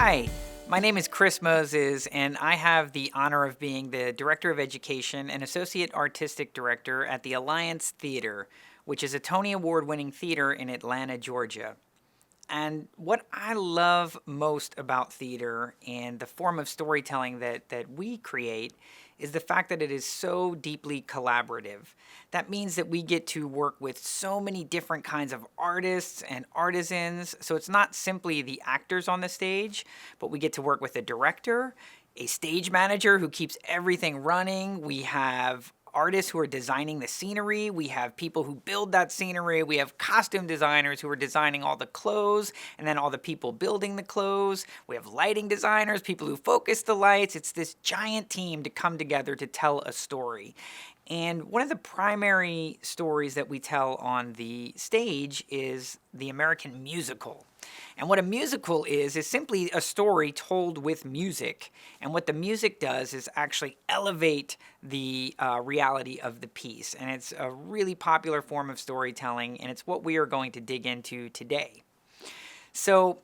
Hi, my name is Chris Moses, and I have the honor of being the Director of Education and Associate Artistic Director at the Alliance Theater, which is a Tony Award-winning theater in Atlanta, Georgia. And what I love most about theater and the form of storytelling that we create is the fact that it is so deeply collaborative. That means that we get to work with so many different kinds of artists and artisans. So it's not simply the actors on the stage, but we get to work with a director, a stage manager who keeps everything running. We have artists who are designing the scenery. We have people who build that scenery. We have costume designers who are designing all the clothes and then all the people building the clothes. We have lighting designers, people who focus the lights. It's this giant team to come together to tell a story. And one of the primary stories that we tell on the stage is the American musical. And what a musical is simply a story told with music. And what the music does is actually elevate the reality of the piece. And it's a really popular form of storytelling, and it's what we are going to dig into today. So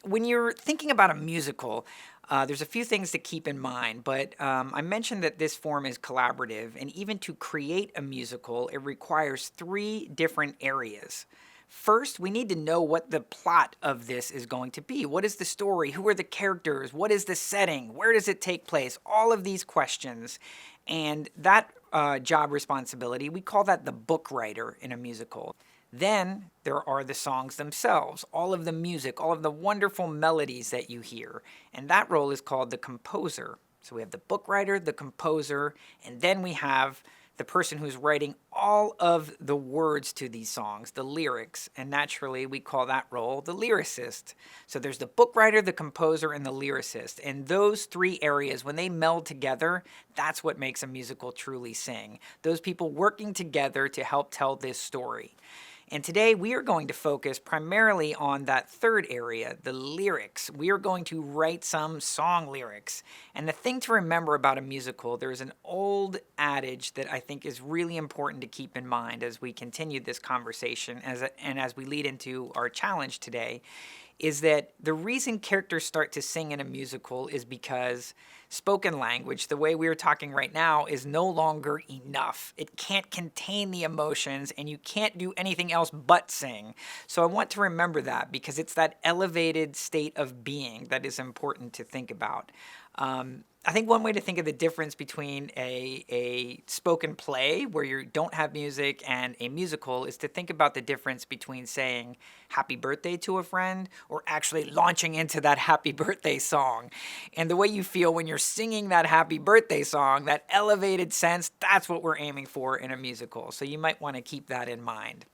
when you're thinking about a musical, there's a few things to keep in mind, but I mentioned that this form is collaborative, and even to create a musical, it requires three different areas. First, we need to know what the plot of this is going to be. What is the story? Who are the characters? What is the setting? Where does it take place? All of these questions. And that job responsibility, we call that the bookwriter in a musical. Then there are the songs themselves, all of the music, all of the wonderful melodies that you hear. And that role is called the composer. So we have the bookwriter, the composer, and then we have the person who's writing all of the words to these songs, the lyrics, and naturally we call that role the lyricist. So there's the bookwriter, the composer, and the lyricist. And those three areas, when they meld together, that's what makes a musical truly sing. Those people working together to help tell this story. And today we are going to focus primarily on that third area, the lyrics. We are going to write some song lyrics. And the thing to remember about a musical, there's an old adage that I think is really important to keep in mind as we continue this conversation and as we lead into our challenge today, is that the reason characters start to sing in a musical is because spoken language, the way we are talking right now, is no longer enough. It can't contain the emotions, and you can't do anything else but sing. So I want to remember that because it's that elevated state of being that is important to think about. I think one way to think of the difference between a spoken play where you don't have music and a musical is to think about the difference between saying happy birthday to a friend or actually launching into that happy birthday song. And the way you feel when you're singing that happy birthday song, that elevated sense, that's what we're aiming for in a musical. So you might want to keep that in mind.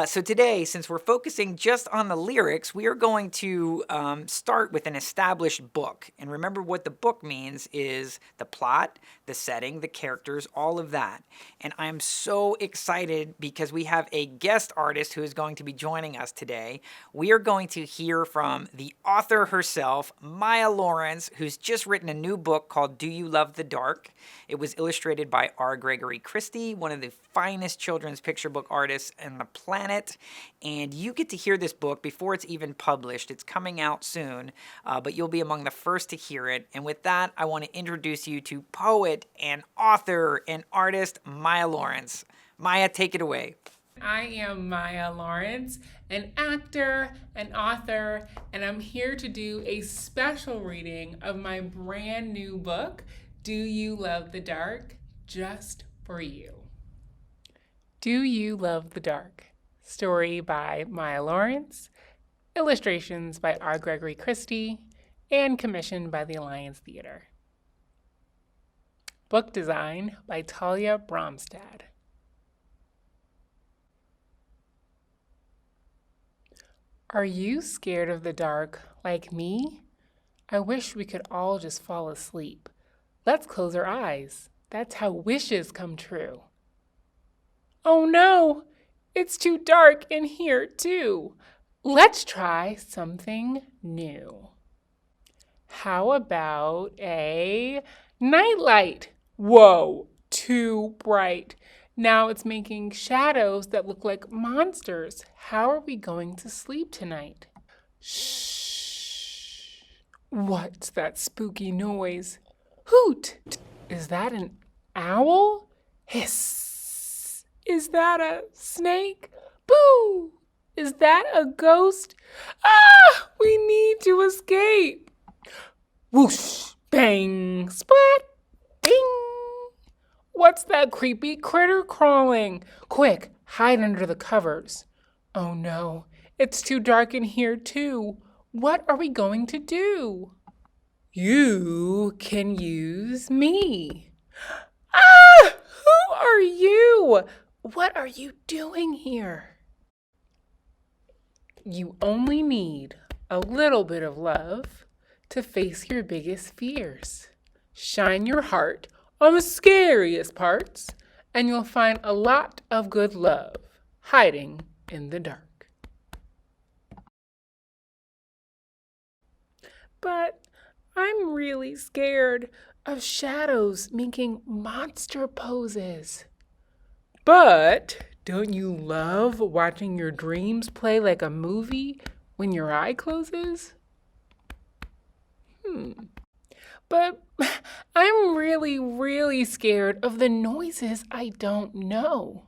So today, since we're focusing just on the lyrics, we are going to start with an established book. And remember what the book means is the plot, the setting, the characters, all of that. And I'm so excited because we have a guest artist who is going to be joining us today. We are going to hear from the author herself, Maya Lawrence, who's just written a new book called Do You Love the Dark? It was illustrated by R. Gregory Christie, one of the finest children's picture book artists on the planet. And you get to hear this book before it's even published. It's coming out soon, but you'll be among the first to hear it. And with that, I want to introduce you to poet and author and artist Maya Lawrence. Maya, take it away. I am Maya Lawrence, an actor, an author, and I'm here to do a special reading of my brand new book, Do You Love the Dark? Just for you. Do You Love the Dark? Story by Maya Lawrence, illustrations by R. Gregory Christie, and commissioned by the Alliance Theater. Book design by Talia Bromstad. Are you scared of the dark like me? I wish we could all just fall asleep. Let's close our eyes. That's how wishes come true. Oh no, it's too dark in here too. Let's try something new. How about a nightlight? Whoa, too bright. Now it's making shadows that look like monsters. How are we going to sleep tonight? Shh. What's that spooky noise? Hoot! Is that an owl? Hiss! Is that a snake? Boo! Is that a ghost? Ah! We need to escape! Whoosh! Bang! Splat! Ding! What's that creepy critter crawling? Quick, hide under the covers. Oh no, it's too dark in here too. What are we going to do? You can use me. Ah! Who are you? What are you doing here? You only need a little bit of love to face your biggest fears. Shine your heart on the scariest parts, and you'll find a lot of good love hiding in the dark. But I'm really scared of shadows making monster poses. But don't you love watching your dreams play like a movie when your eye closes? But I'm really scared of the noises I don't know.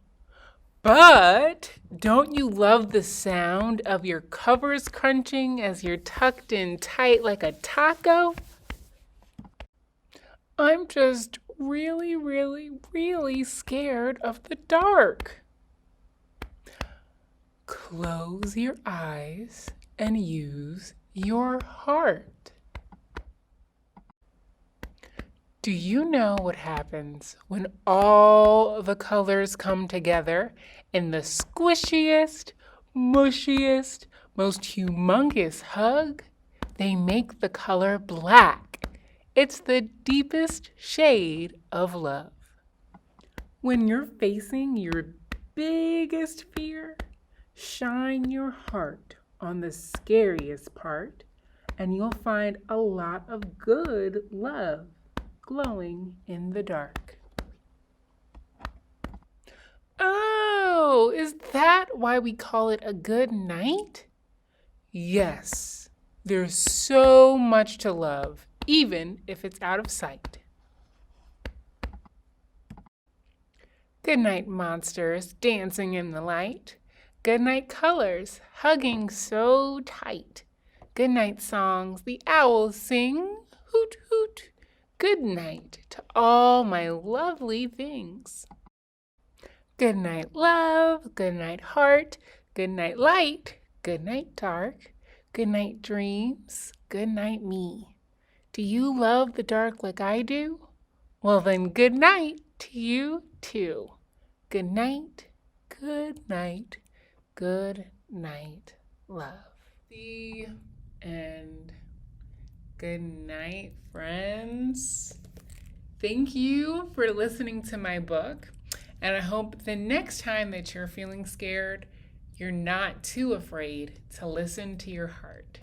But don't you love the sound of your covers crunching as you're tucked in tight like a taco? I'm just really scared of the dark. Close your eyes and use your heart. Do you know what happens when all the colors come together in the squishiest, mushiest, most humongous hug? They make the color black. It's the deepest shade of love. When you're facing your biggest fear, shine your heart on the scariest part, and you'll find a lot of good love glowing in the dark. Oh, is that why we call it a good night? Yes, there's so much to love, even if it's out of sight. Good night, monsters dancing in the light. Good night, colors hugging so tight. Good night, songs the owls sing. Hoot, hoot. Good night to all my lovely things. Good night, love. Good night, heart. Good night, light. Good night, dark. Good night, dreams. Good night, me. Do you love the dark like I do? Well, then good night to you too. Good night, good night, good night, love. The end. Good night, friends. Thank you for listening to my book, and I hope the next time that you're feeling scared, you're not too afraid to listen to your heart.